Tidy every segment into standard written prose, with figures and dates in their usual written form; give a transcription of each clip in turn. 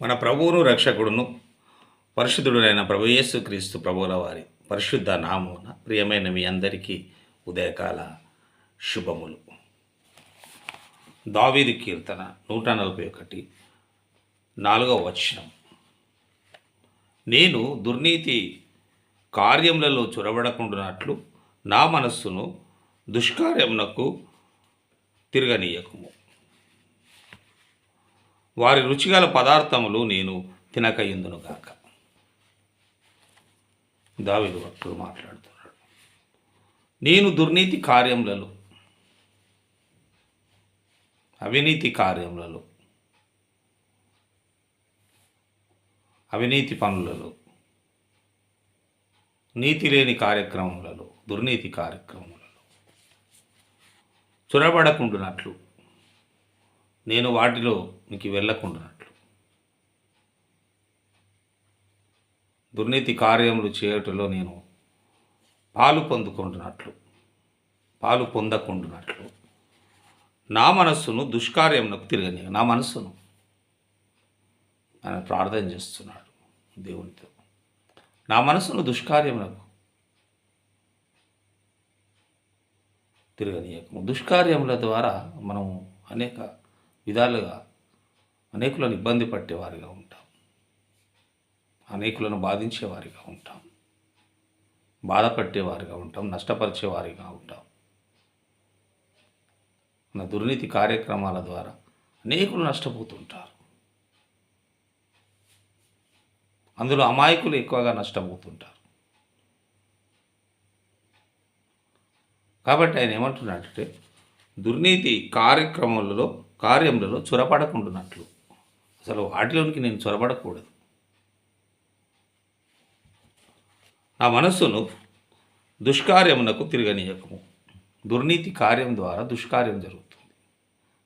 మన ప్రభువును రక్షకుడును పరిశుద్ధుడైన ప్రభు యేసుక్రీస్తు ప్రభువుల వారి పరిశుద్ధ నామమున ప్రియమైన మీ అందరికీ ఉదయకాల శుభములు. దావీదు కీర్తన 141 4వ వచనం. నేను దుర్నీతి కార్యములలో చొరబడకుండానట్లు నా మనస్సును దుష్కార్యమునకు తిరగనీయకుము. వారి రుచిగల పదార్థములు నేను తినకయుందునుగాక. దావీదు భక్తుడు మాట్లాడుతున్నాడు. నేను దుర్నీతి కార్యములలో, అవినీతి కార్యములలో, అవినీతి పనులలో, నీతి లేని కార్యక్రమములలో, దుర్నీతి కార్యక్రమములలో చొరబడకుండునట్లు, నేను వాటిలో నీకు వెళ్ళకుండానట్లు, దుర్నీతి కార్యములు చేయటంలో నేను పాలు పొందకుండునట్లు నా మనస్సును దుష్కార్యమునకు తిరగని, నా మనస్సును ఆయన ప్రార్థన చేస్తున్నాడు దేవునితో. నా మనస్సును దుష్కార్యమునకు తిరగనీయకము. దుష్కార్యముల ద్వారా మనము అనేక విధాలుగా అనేకులను ఇబ్బంది పట్టేవారిగా ఉంటాం, అనేకులను బాధించేవారిగా ఉంటాం, బాధపట్టేవారిగా ఉంటాం, నష్టపరిచేవారిగా ఉంటాం. మన దుర్నీతి కార్యక్రమాల ద్వారా అనేకులు నష్టపోతుంటారు. అందులో అమాయకులు ఎక్కువగా నష్టపోతుంటారు. కాబట్టి ఆయన ఏమంటున్నాడంటే దుర్నీతి కార్యములలో చొరబడకుండానట్లు, అసలు వాటిలోనికి నేను చొరబడకూడదు. నా మనస్సును దుష్కార్యమునకు తిరగనీయకము. దుర్నీతి కార్యం ద్వారా దుష్కార్యం జరుగుతుంది.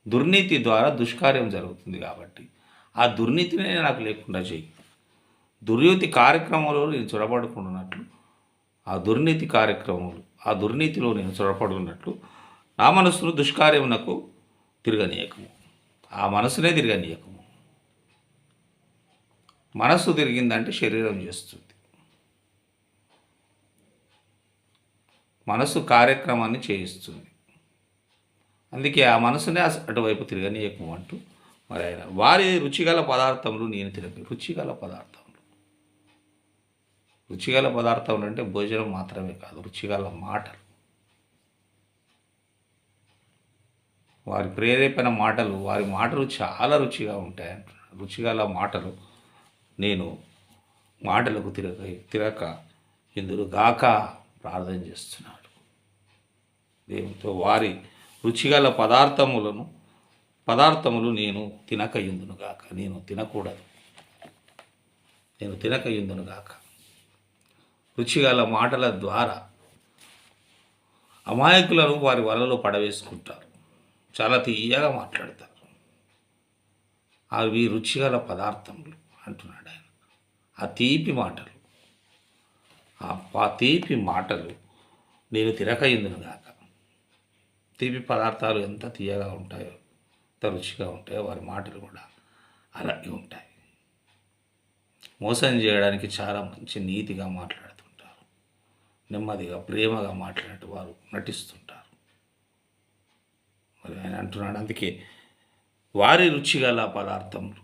దుర్నీతి ద్వారా దుష్కార్యం జరుగుతుంది కాబట్టి ఆ దుర్నీతిని నాకు లేకుండా చేయి. దుర్నీతి కార్యక్రమంలో నేను చొరబడుకున్నట్లు, ఆ దుర్నీతిలో నేను చొరబడుకున్నట్లు నా మనస్సును దుష్కార్యమునకు తిరగనీయకము. ఆ మనసునే తిరగనీయకము. మనస్సు తిరిగిందంటే శరీరం చేస్తుంది. మనస్సు కార్యక్రమాన్ని చేయిస్తుంది. అందుకే ఆ మనసునే అటువైపు తిరగనీయకము అంటూ మరి ఆయన వారి రుచిగల పదార్థములు నేను తిరగ. రుచిగల పదార్థములు అంటే భోజనం మాత్రమే కాదు, రుచిగల మాటలు, వారి ప్రేరేపణ మాటలు, వారి మాటలు చాలా రుచిగా ఉంటాయి అంటున్నాడు. రుచిగల మాటలు నేను మాటలకు తిరగక ఇందురుగాక ప్రార్థన చేస్తున్నాడు దేవునితో. వారి రుచిగల పదార్థములు నేను తినకయుందునుగాక. నేను తినకయుందునుగాక. రుచిగల మాటల ద్వారా అమాయకులను వారి వలలో పడవేసుకుంటారు. చాలా తీయగా మాట్లాడతారు. అవి రుచిగల పదార్థములు అంటున్నాడు ఆయన. ఆ తీపి మాటలు నేను తినకయుందునుగాక. తీపి పదార్థాలు ఎంత తీయగా ఉంటాయో, ఎంత రుచిగా ఉంటాయో వారి మాటలు కూడా అలాగే ఉంటాయి. మోసం చేయడానికి చాలా మంచి నీతిగా మాట్లాడుతుంటారు, నెమ్మదిగా ప్రేమగా మాట్లాడుతూ వారు నటిస్తుంటారు. మరి ఆయన అంటున్నాడు, అందుకే వారి రుచిగల పదార్థములు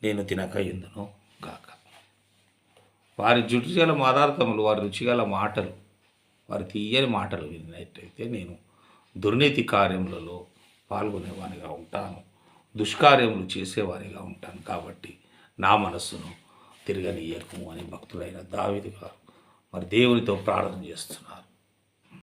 నేను తినకయుందును గాక. వారి రుచిగల పదార్థములు, వారి రుచిగల మాటలు, వారి తీయని మాటలు విన్నట్టయితే నేను దుర్నీతి కార్యములలో పాల్గొనేవానిగా ఉంటాను, దుష్కార్యములు చేసేవారిగా ఉంటాను. కాబట్టి నా మనస్సును తిరగనీయకము అని భక్తుడైన దావీదు గారు మరి దేవునితో ప్రార్థన చేస్తున్నారు.